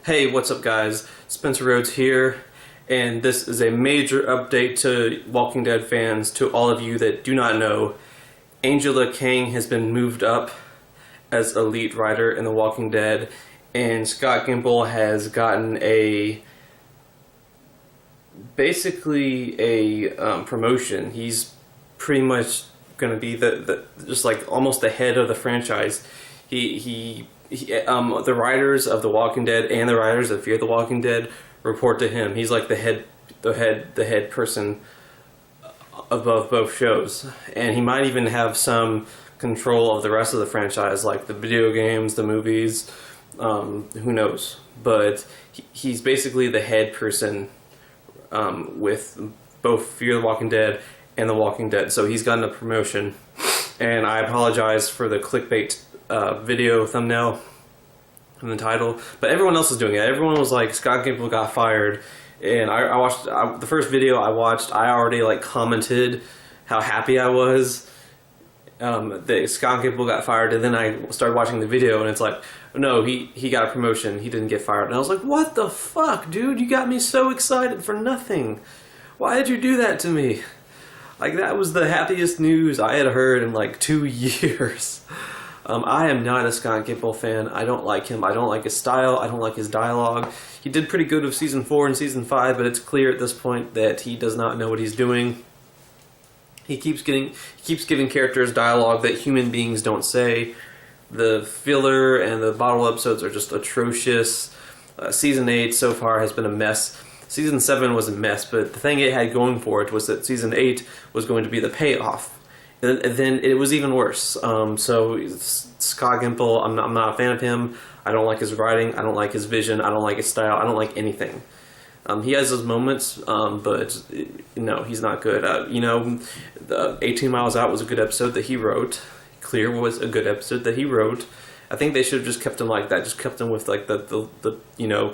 Hey, what's up guys? Spencer Rhodes here, and this is a major update to Walking Dead fans. To all of you that do not know, Angela Kang has been moved up as a lead writer in The Walking Dead, and Scott Gimple has gotten basically a promotion. He's pretty much going to be just like almost the head of the franchise. The writers of The Walking Dead and the writers of Fear the Walking Dead report to him. He's like the head person above both shows, and he might even have some control of the rest of the franchise, like the video games, the movies. Who knows? But he's basically the head person with both Fear the Walking Dead and The Walking Dead. So he's gotten a promotion, and I apologize for the clickbait video thumbnail and the title, but everyone else is doing it. Everyone was like, Scott Gimple got fired, and I watched the first video I watched. I already like commented how happy I was that Scott Gimple got fired, and then I started watching the video, and it's like, no, he got a promotion. He didn't get fired. And I was like, what the fuck, dude? You got me so excited for nothing. Why did you do that to me? Like, that was the happiest news I had heard in like 2 years. I am not a Scott Gimple fan. I don't like him. I don't like his style. I don't like his dialogue. He did pretty good with Season 4 and Season 5, but it's clear at this point that he does not know what he's doing. He keeps giving characters dialogue that human beings don't say. The filler and the bottle episodes are just atrocious. Season 8 so far has been a mess. Season 7 was a mess, but the thing it had going for it was that Season 8 was going to be the payoff. And then it was even worse. So Scott Gimple, I'm not a fan of him. I don't like his writing. I don't like his vision. I don't like his style. I don't like anything. He has his moments, but no, he's not good. The 18 Miles Out was a good episode that he wrote. Clear was a good episode that he wrote. I think they should have just kept him like that. Just kept him with like the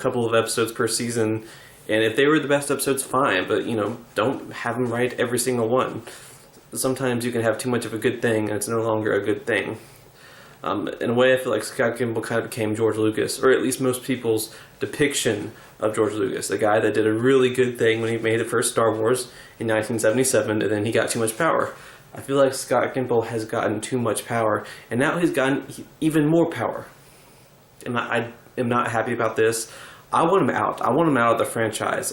couple of episodes per season. And if they were the best episodes, fine. But don't have him write every single one. Sometimes you can have too much of a good thing, and it's no longer a good thing. In a way, I feel like Scott Gimple kind of became George Lucas, or at least most people's depiction of George Lucas, the guy that did a really good thing when he made the first Star Wars in 1977, and then he got too much power. I feel like Scott Gimple has gotten too much power, and now he's gotten even more power. And I am not happy about this. I want him out. I want him out of the franchise.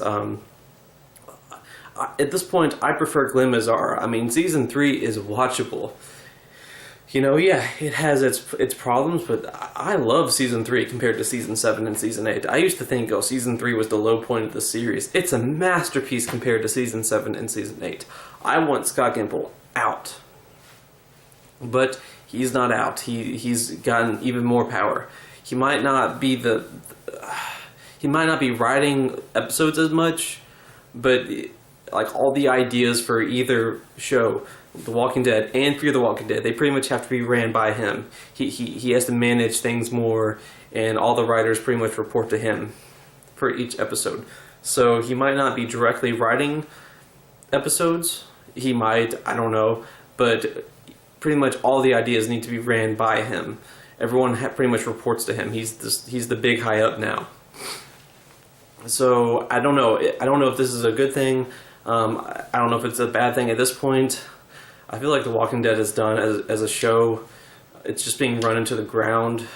At this point, I prefer Glenn Mazzara. I mean, Season 3 is watchable. Yeah, it has its problems, but I love Season 3 compared to Season 7 and Season 8. I used to think, Season 3 was the low point of the series. It's a masterpiece compared to Season 7 and Season 8. I want Scott Gimple out. But he's not out. He's gotten even more power. He might not be writing episodes as much, but like all the ideas for either show, The Walking Dead and Fear the Walking Dead, they pretty much have to be ran by him. He has to manage things more, and all the writers pretty much report to him for each episode. So he might not be directly writing episodes. He might, I don't know, but pretty much all the ideas need to be ran by him. Everyone pretty much reports to him. He's the big high up now. So I don't know. I don't know if this is a good thing. I don't know if it's a bad thing at this point. I feel like The Walking Dead is done as a show. It's just being run into the ground.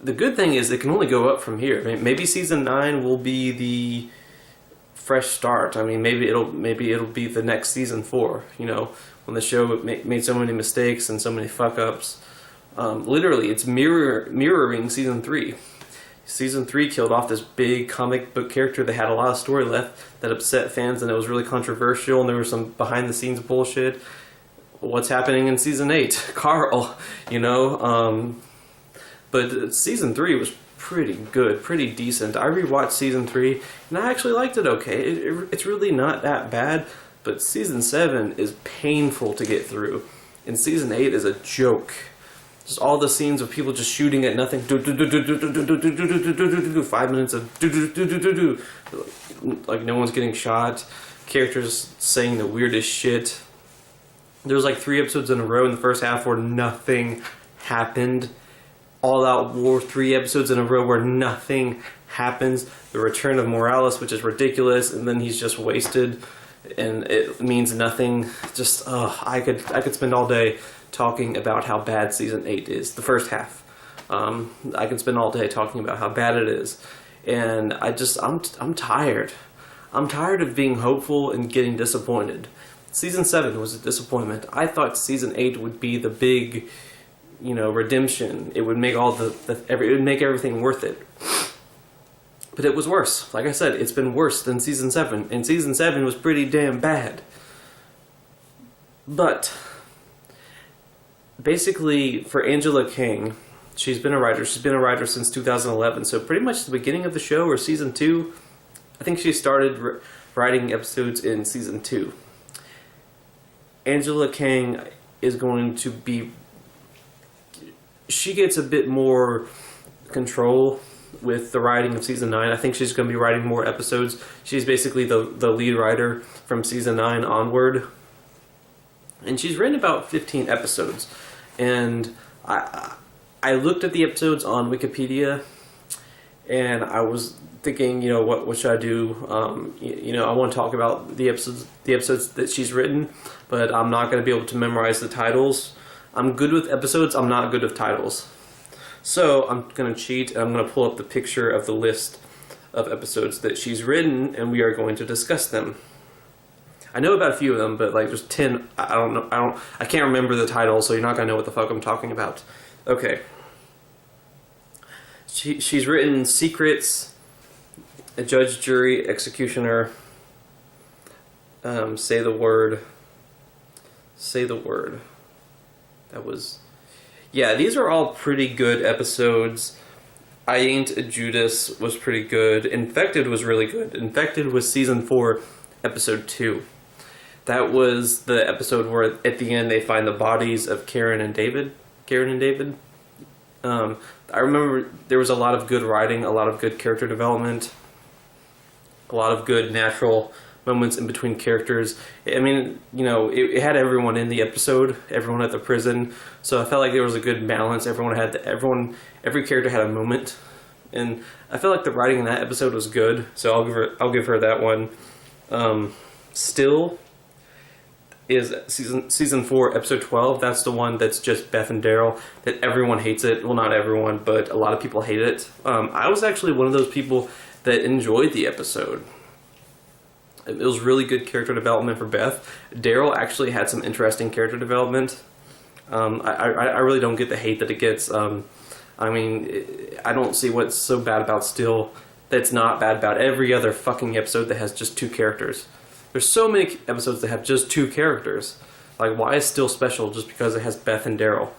The good thing is it can only go up from here. Maybe Season 9 will be the fresh start. I mean, maybe it'll be the next Season 4. When the show made so many mistakes and so many fuck ups. Literally, it's mirroring Season 3. Season 3 killed off this big comic book character that had a lot of story left that upset fans, and it was really controversial, and there was some behind-the-scenes bullshit. What's happening in Season 8? Carl, But Season 3 was pretty good, pretty decent. I rewatched Season 3, and I actually liked it okay. It's really not that bad, but Season 7 is painful to get through, and Season 8 is a joke. Just all the scenes of people just shooting at nothing. 5 minutes of like no one's getting shot. Characters saying the weirdest shit. There was like 3 episodes in a row in the first half where nothing happened. all-out war 3 episodes in a row where nothing happens. The return of Morales, which is ridiculous, and then he's just wasted, and it means nothing. Just, I could spend all day talking about how bad season 8 is, the first half. I could spend all day talking about how bad it is, and I'm tired. I'm tired of being hopeful and getting disappointed. Season 7 was a disappointment. I thought season 8 would be the big, redemption. It would make it would make everything worth it. But it was worse. Like I said, it's been worse than season 7, and season 7 was pretty damn bad. But basically, for Angela Kang, she's been a writer. She's been a writer since 2011. So pretty much the beginning of the show, or season 2, I think she started writing episodes in season 2. Angela Kang is going to be... She gets a bit more control with the writing of season 9. I think she's going to be writing more episodes. She's basically the lead writer from season 9 onward. And she's written about 15 episodes. And I looked at the episodes on Wikipedia, and I was thinking, what should I do? I want to talk about the episodes that she's written, but I'm not going to be able to memorize the titles. I'm good with episodes, I'm not good with titles. So I'm going to cheat, and I'm going to pull up the picture of the list of episodes that she's written, and we are going to discuss them. I know about a few of them, but like there's 10, I don't know, I can't remember the title, so you're not going to know what the fuck I'm talking about. Okay. She's written Secrets, A Judge, Jury, Executioner, Say the Word. That was... Yeah, these are all pretty good episodes. I Ain't a Judas was pretty good. Infected was really good. Infected was season 4, episode 2. That was the episode where at the end they find the bodies of Karen and David. I remember there was a lot of good writing, a lot of good character development, a lot of good natural moments in between characters. I mean, it had everyone in the episode, everyone at the prison, so I felt like there was a good balance. Every character had a moment, and I felt like the writing in that episode was good. So I'll give her that one. Still is season 4, episode 12. That's the one that's just Beth and Daryl, that everyone hates it. Well, not everyone, but a lot of people hate it. I was actually one of those people that enjoyed the episode. It was really good character development for Beth. Daryl actually had some interesting character development. I really don't get the hate that it gets. I don't see what's so bad about Still that's not bad about every other fucking episode that has just 2 characters. There's so many episodes that have just 2 characters. Like, why is Still special just because it has Beth and Daryl?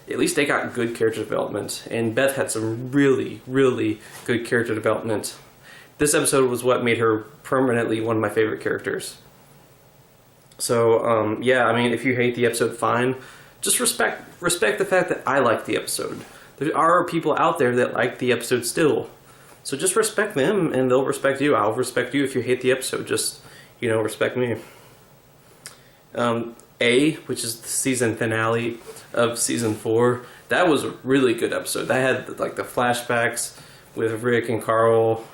At least they got good character development, and Beth had some really, really good character development. This episode was what made her permanently one of my favorite characters. So, if you hate the episode, fine. Just respect the fact that I like the episode. There are people out there that like the episode still. So just respect them, and they'll respect you. I'll respect you if you hate the episode. Just, respect me. A, which is the season finale of season 4, that was a really good episode. That had, like, the flashbacks with Rick and Carl,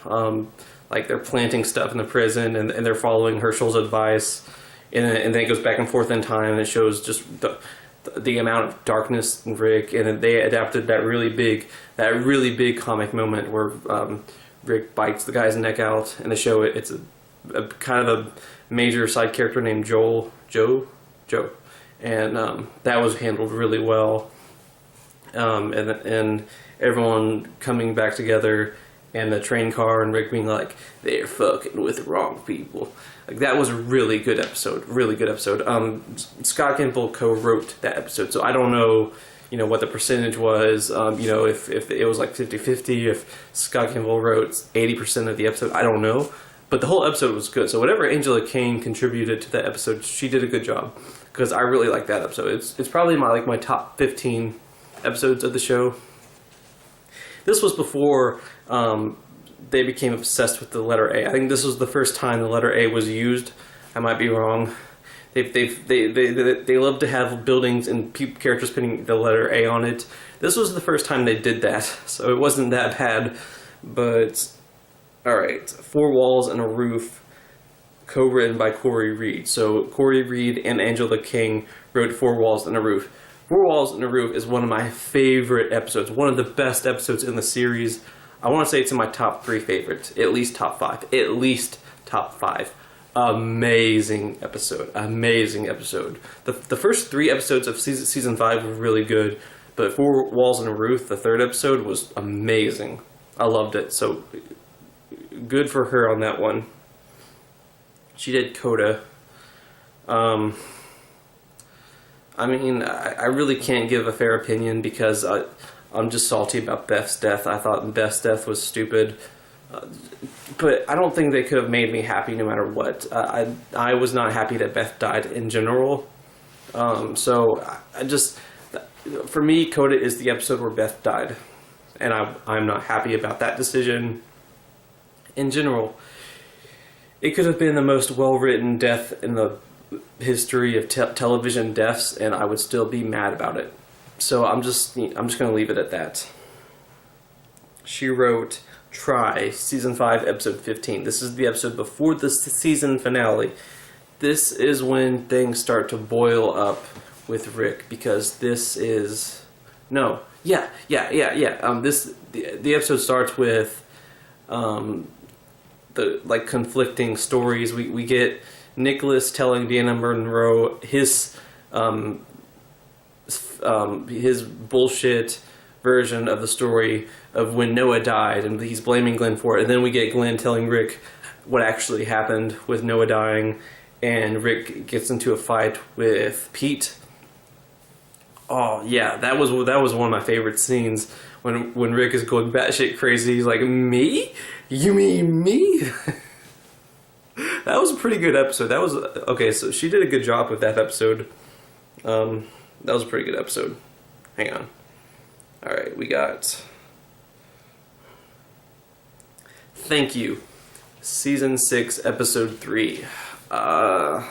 like they're planting stuff in the prison, and they're following Herschel's advice, and then it goes back and forth in time, and it shows just the amount of darkness in Rick, and then they adapted that really big comic moment where Rick bites the guy's neck out, and they show it's a kind of a major side character named Joe, and that was handled really well, and everyone coming back together, and the train car, and Rick being like, they're fucking with the wrong people. Like, that was a really good episode. Scott Gimple co-wrote that episode, so I don't know, what the percentage was, if it was like 50-50, if Scott Gimple wrote 80% of the episode, I don't know. But the whole episode was good, so whatever Angela Kang contributed to that episode, she did a good job, because I really like that episode. It's probably my top 15 episodes of the show. This was before they became obsessed with the letter A. I think this was the first time the letter A was used. I might be wrong. They love to have buildings and characters putting the letter A on it. This was the first time they did that, so it wasn't that bad. But alright, Four Walls and a Roof, co-written by Corey Reed. So Corey Reed and Angela King wrote Four Walls and a Roof. Four Walls and a Roof is one of my favorite episodes, one of the best episodes in the series. I want to say it's in my top 3 favorites, at least top 5, at least top 5. Amazing episode, amazing episode. The first 3 episodes of season 5 were really good, but Four Walls and a Roof, the 3rd episode, was amazing. I loved it, so good for her on that one. She did Coda. I mean, I really can't give a fair opinion because I'm just salty about Beth's death. I thought Beth's death was stupid. But I don't think they could have made me happy no matter what. I was not happy that Beth died in general. So I just, for me, Coda is the episode where Beth died. And I'm not happy about that decision in general. It could have been the most well-written death in the history of television deaths, and I would still be mad about it. So I'm just going to leave it at that. She wrote Try, Season 5, Episode 15. This is the episode before the season finale. This is when things start to boil up with Rick, because this is... No. Yeah. The episode starts with the conflicting stories. We get Nicholas telling Deanna Monroe his bullshit version of the story of when Noah died, and he's blaming Glenn for it. And then we get Glenn telling Rick what actually happened with Noah dying, and Rick gets into a fight with Pete. Oh yeah, that was one of my favorite scenes when Rick is going batshit crazy. He's like, "Me? You mean me?" That was a pretty good episode. That was okay. So she did a good job with that episode. That was a pretty good episode. Hang on. All right, we got. Thank you. Season 6, episode 3. I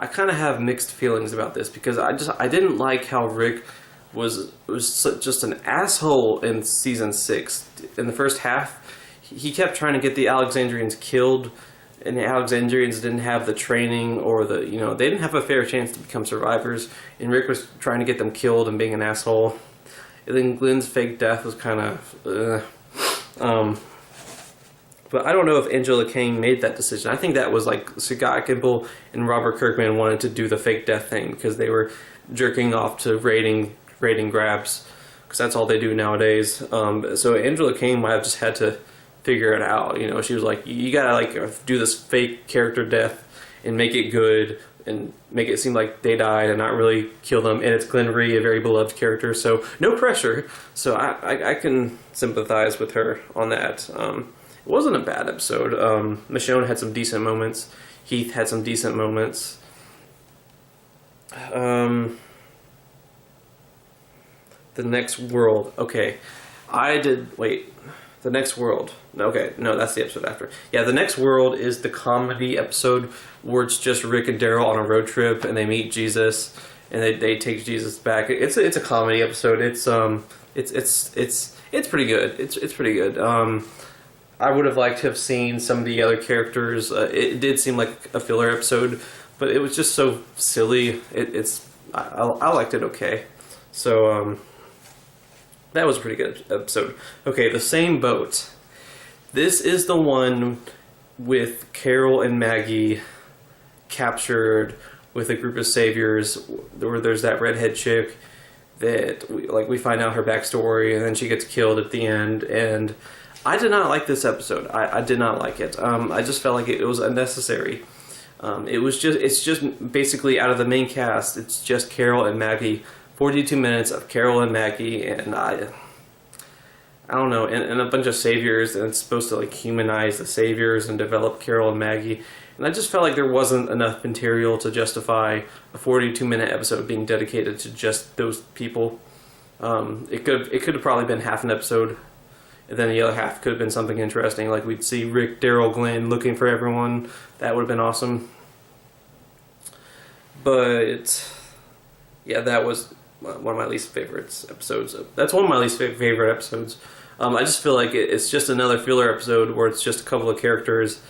kind of have mixed feelings about this because I didn't like how Rick was just an asshole in season 6. In the first half, he kept trying to get the Alexandrians killed, and the Alexandrians didn't have the training or they didn't have a fair chance to become survivors, and Rick was trying to get them killed and being an asshole. And then Glenn's fake death was kind of but I don't know if Angela Kang made that decision. I think that was like Scott Gimple and Robert Kirkman wanted to do the fake death thing because they were jerking off to rating grabs, because that's all they do nowadays. So Angela Kang might have just had to figure it out. She was like, you gotta do this fake character death and make it good and make it seem like they died and not really kill them. And it's Glenn Rhee, a very beloved character, so no pressure. So I can sympathize with her on that. It wasn't a bad episode. Michonne had some decent moments. Heath had some decent moments. The Next World. Okay. The Next World. Okay, no, that's the episode after. Yeah, The Next World is the comedy episode where it's just Rick and Daryl on a road trip and they meet Jesus and they take Jesus back. It's a comedy episode. It's pretty good. It's pretty good. I would have liked to have seen some of the other characters. It did seem like a filler episode, but it was just so silly. I liked it okay. So that was a pretty good episode. Okay, The Same Boat. This is the one with Carol and Maggie captured with a group of saviors, where there's that redhead chick that we find out her backstory, and then she gets killed at the end. And I did not like this episode. I did not like it. I just felt like it was unnecessary. It's just basically out of the main cast, it's just Carol and Maggie. 42 minutes of Carol and Maggie, and I don't know, and a bunch of saviors, and it's supposed to humanize the saviors and develop Carol and Maggie. And I just felt like there wasn't enough material to justify a 42-minute episode being dedicated to just those people. It could have probably been half an episode, and then the other half could have been something interesting, like we'd see Rick, Daryl, Glenn looking for everyone. That would have been awesome. But yeah, that was one of my least favorite episodes. That's one of my least favorite episodes. I just feel like it's just another filler episode where it's just a couple of characters,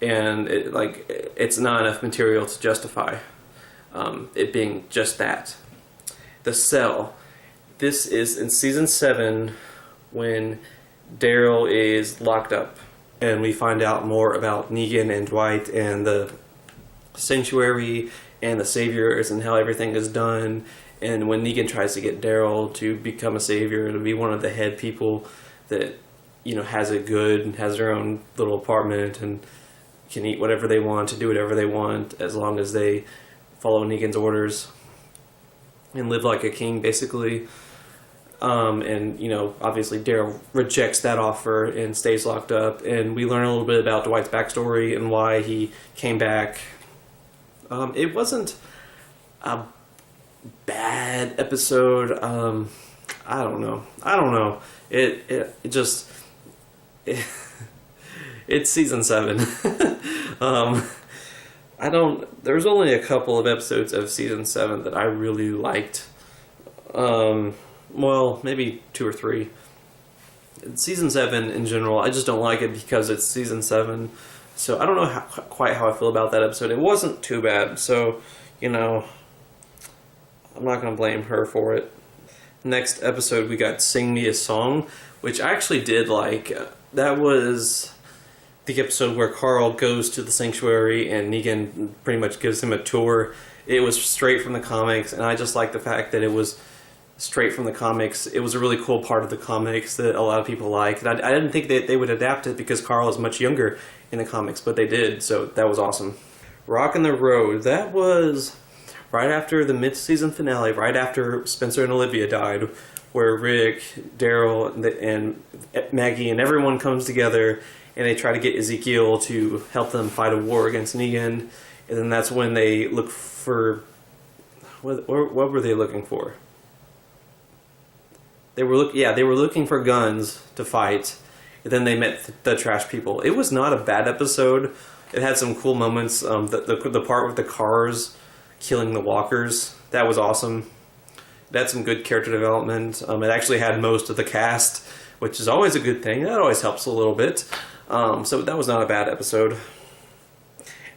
and it's not enough material to justify it being just that. The Cell. This is in season 7 when Daryl is locked up, and we find out more about Negan and Dwight and the Sanctuary and the Saviors and how everything is done. And when Negan tries to get Daryl to become a savior, to be one of the head people that, you know, has it good and has their own little apartment and can eat whatever they want, to do whatever they want, as long as they follow Negan's orders and live like a king, basically. And, you know, obviously Daryl rejects that offer and stays locked up. And we learn a little bit about Dwight's backstory and why he came back. It wasn't a bad episode. I don't know. It just it's season 7. There's only a couple of episodes of season 7 that I really liked. Well, maybe 2 or 3. Season 7 in general, I just don't like it because it's season 7. So I don't know quite how I feel about that episode. It wasn't too bad, so, you know, I'm not going to blame her for it. Next episode, we got Sing Me a Song, which I actually did like. That was the episode where Carl goes to the Sanctuary and Negan pretty much gives him a tour. It was straight from the comics, and I just like the fact that it was straight from the comics. It was a really cool part of the comics that a lot of people liked. And I didn't think that they would adapt it because Carl is much younger in the comics, but they did, so that was awesome. Rockin' the Road, that was right after the mid-season finale, right after Spencer and Olivia died, where Rick, Daryl, and Maggie and everyone comes together and they try to get Ezekiel to help them fight a war against Negan. And then that's when they look for... What were they looking for? They were looking for guns to fight. And then they met the trash people. It was not a bad episode. It had some cool moments. The part with the cars killing the walkers, that was awesome. It had some good character development. It actually had most of the cast, which is always a good thing. That always helps a little bit. So that was not a bad episode.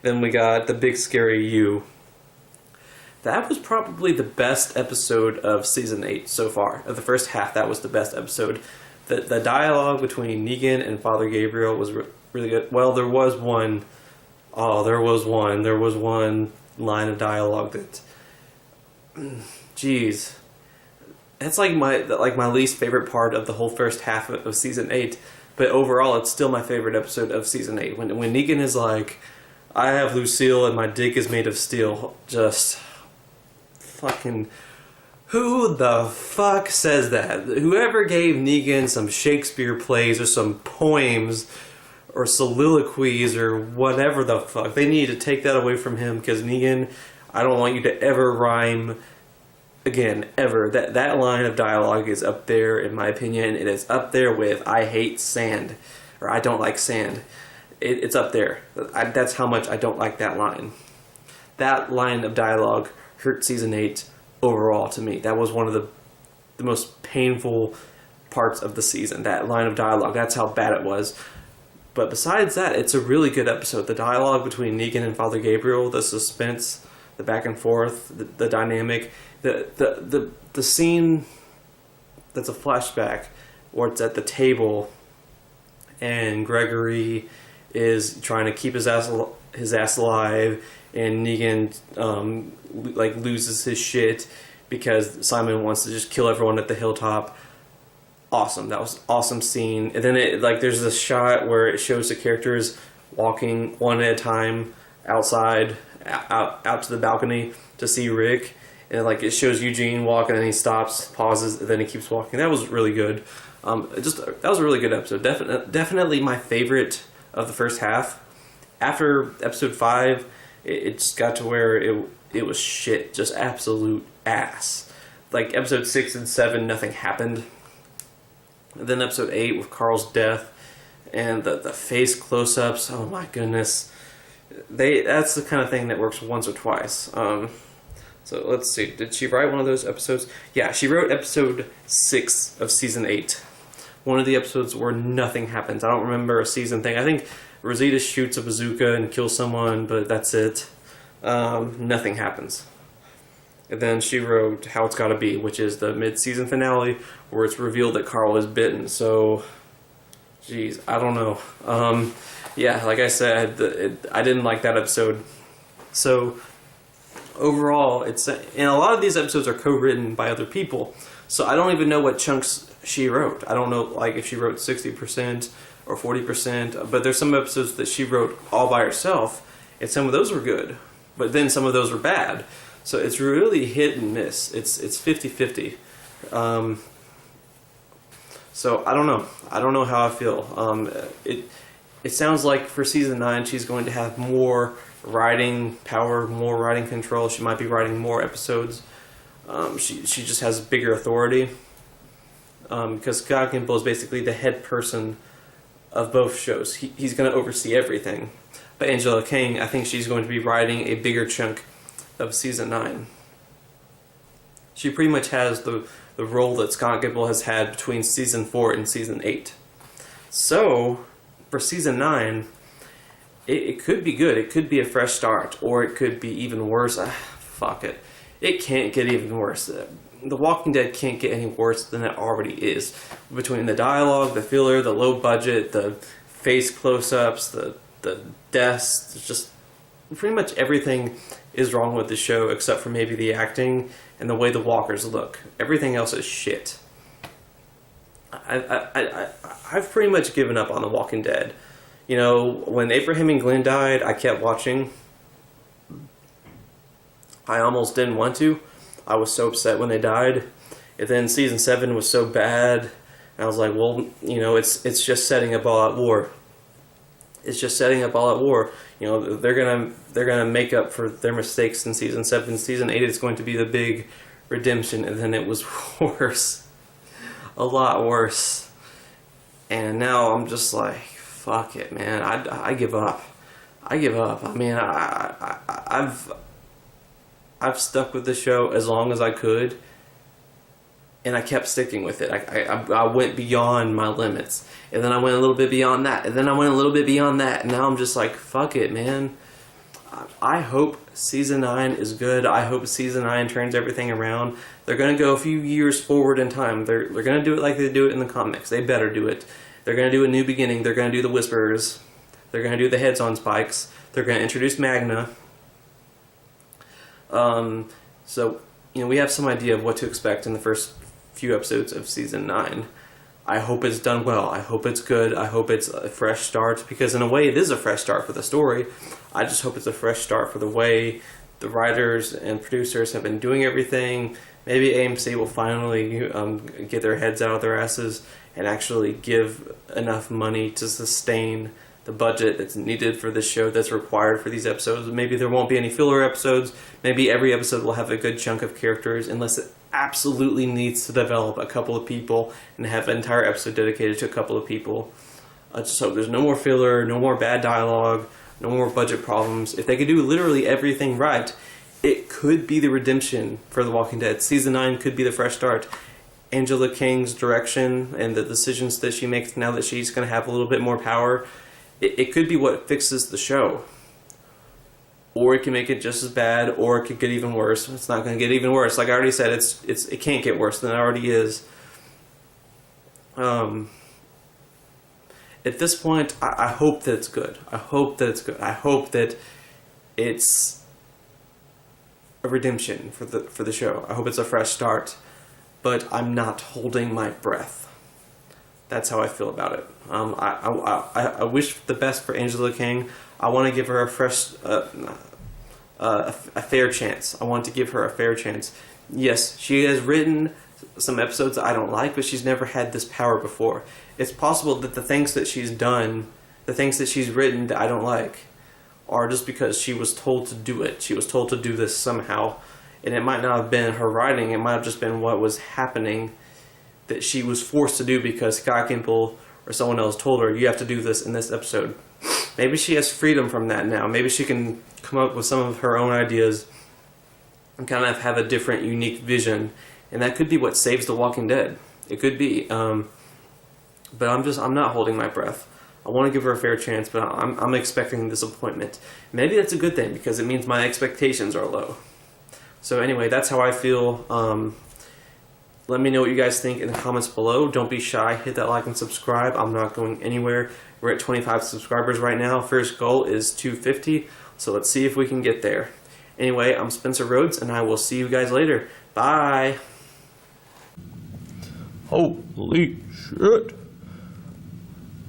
Then we got The Big Scary You. That was probably the best episode of Season 8 so far. Of the first half, that was the best episode. The dialogue between Negan and Father Gabriel was really good. Well, there was one line of dialogue that... Jeez. That's like my least favorite part of the whole first half of Season 8. But overall, it's still my favorite episode of Season 8. When Negan is like, I have Lucille and my dick is made of steel. Just... fucking... Who the fuck says that? Whoever gave Negan some Shakespeare plays or some poems or soliloquies or whatever the fuck, they need to take that away from him, because Negan, I don't want you to ever rhyme again, ever. That line of dialogue is up there, in my opinion. It is up there with I hate sand, or I don't like sand. It's up there. That's how much I don't like that line. That line of dialogue hurt Season 8 overall to me. That was one of the most painful parts of the season. That line of dialogue, that's how bad it was. But besides that, it's a really good episode. The dialogue between Negan and Father Gabriel, the suspense, the back and forth, the dynamic, the scene that's a flashback where it's at the table and Gregory is trying to keep his ass alive, and Negan loses his shit because Simon wants to just kill everyone at the hilltop. Awesome. That was an awesome scene. And then there's this shot where it shows the characters walking one at a time outside, out to the balcony to see Rick. And it shows Eugene walking, and he stops, pauses, and then he keeps walking. That was really good. That was a really good episode. Definitely my favorite of the first half. After episode 5, it just got to where it was shit, just absolute ass. Like episode 6 and 7, nothing happened. And then episode 8 with Carl's death and the face close-ups. Oh my goodness, that's the kind of thing that works once or twice. So let's see. Did she write one of those episodes? Yeah, she wrote episode 6 of season 8. One of the episodes where nothing happens. I don't remember a season thing. I think Rosita shoots a bazooka and kills someone, but that's it. Nothing happens. And then she wrote How It's Gotta Be, which is the mid-season finale, where it's revealed that Carl is bitten. So, geez, I don't know. Yeah, like I said, I didn't like that episode. So, overall, and a lot of these episodes are co-written by other people. So I don't even know what chunks she wrote. I don't know, like, if she wrote 60% or 40%. But there's some episodes that she wrote all by herself, and some of those were good. But then some of those were bad. So it's really hit and miss. It's 50-50. So I don't know. I don't know how I feel. It sounds like for season 9 she's going to have more writing power, more writing control. She might be writing more episodes. She just has bigger authority. Because Gimple is basically the head person of both shows. He's going to oversee everything. But Angela Kang, I think she's going to be writing a bigger chunk of season 9. She pretty much has the role that Scott Gimple has had between season 4 and season 8. So, for season 9, it could be good. It could be a fresh start, or it could be even worse. Fuck it. It can't get even worse. The Walking Dead can't get any worse than it already is. Between the dialogue, the filler, the low budget, the face close-ups, the deaths, just pretty much everything is wrong with the show except for maybe the acting and the way the walkers look. Everything else is shit. I've pretty much given up on The Walking Dead. You know, when Abraham and Glenn died, I kept watching. I almost didn't want to. I was so upset when they died. And then season 7 was so bad. And I was like, well, you know, it's just setting up all out war. It's just setting up all out war. You know, they're gonna make up for their mistakes in season 7. Season 8 is going to be the big redemption, and then it was worse, a lot worse. And now I'm just like, fuck it, man. I give up. I give up. I mean, I've stuck with the show as long as I could, and I kept sticking with it. I went beyond my limits, and then I went a little bit beyond that, and then I went a little bit beyond that, and now I'm just like, fuck it, man. I hope season 9 is good. I hope season 9 turns everything around. They're going to go a few years forward in time. They're going to do it like they do it in the comics. They better do it. They're going to do a new beginning. They're going to do the Whisperers. They're going to do the Heads on Spikes. They're going to introduce Magna. So, you know, we have some idea of what to expect in the first few episodes of season 9. I hope it's done well. I hope it's good. I hope it's a fresh start, because in a way it is a fresh start for the story. I just hope it's a fresh start for the way the writers and producers have been doing everything. Maybe AMC will finally get their heads out of their asses and actually give enough money to sustain the budget that's needed for this show, that's required for these episodes. Maybe there won't be any filler episodes. Maybe every episode will have a good chunk of characters, unless it absolutely needs to develop a couple of people and have an entire episode dedicated to a couple of people. Just hope there's no more filler, no more bad dialogue, no more budget problems. If they could do literally everything right, it could be the redemption for The Walking Dead. Season 9 could be the fresh start. Angela Kang's direction and the decisions that she makes now that she's going to have a little bit more power, it could be what fixes the show. Or it can make it just as bad, or it could get even worse. It's not going to get even worse. Like I already said, it can't get worse than it already is. At this point, I hope that it's good. I hope that it's good. I hope that it's a redemption for the show. I hope it's a fresh start. But I'm not holding my breath. That's how I feel about it. I wish the best for Angela Kang. I want to give her a fresh, a fair chance. I want to give her a fair chance. Yes, she has written some episodes that I don't like, but she's never had this power before. It's possible that the things that she's done, the things that she's written that I don't like, are just because she was told to do it. She was told to do this somehow. And it might not have been her writing, it might have just been what was happening that she was forced to do because Scott Gimple or someone else told her, you have to do this in this episode. Maybe she has freedom from that now. Maybe she can come up with some of her own ideas and kind of have a different, unique vision, and that could be what saves The Walking Dead. It could be, but I'm not holding my breath. I want to give her a fair chance, but I'm expecting disappointment. Maybe that's a good thing because it means my expectations are low. So anyway, that's how I feel. Let me know what you guys think in the comments below. Don't be shy. Hit that like and subscribe. I'm not going anywhere. We're at 25 subscribers right now. First goal is 250, so let's see if we can get there. Anyway, I'm Spencer Rhodes, and I will see you guys later. Bye. Holy shit.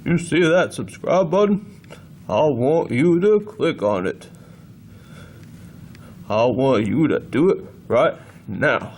You see that subscribe button? I want you to click on it. I want you to do it right now.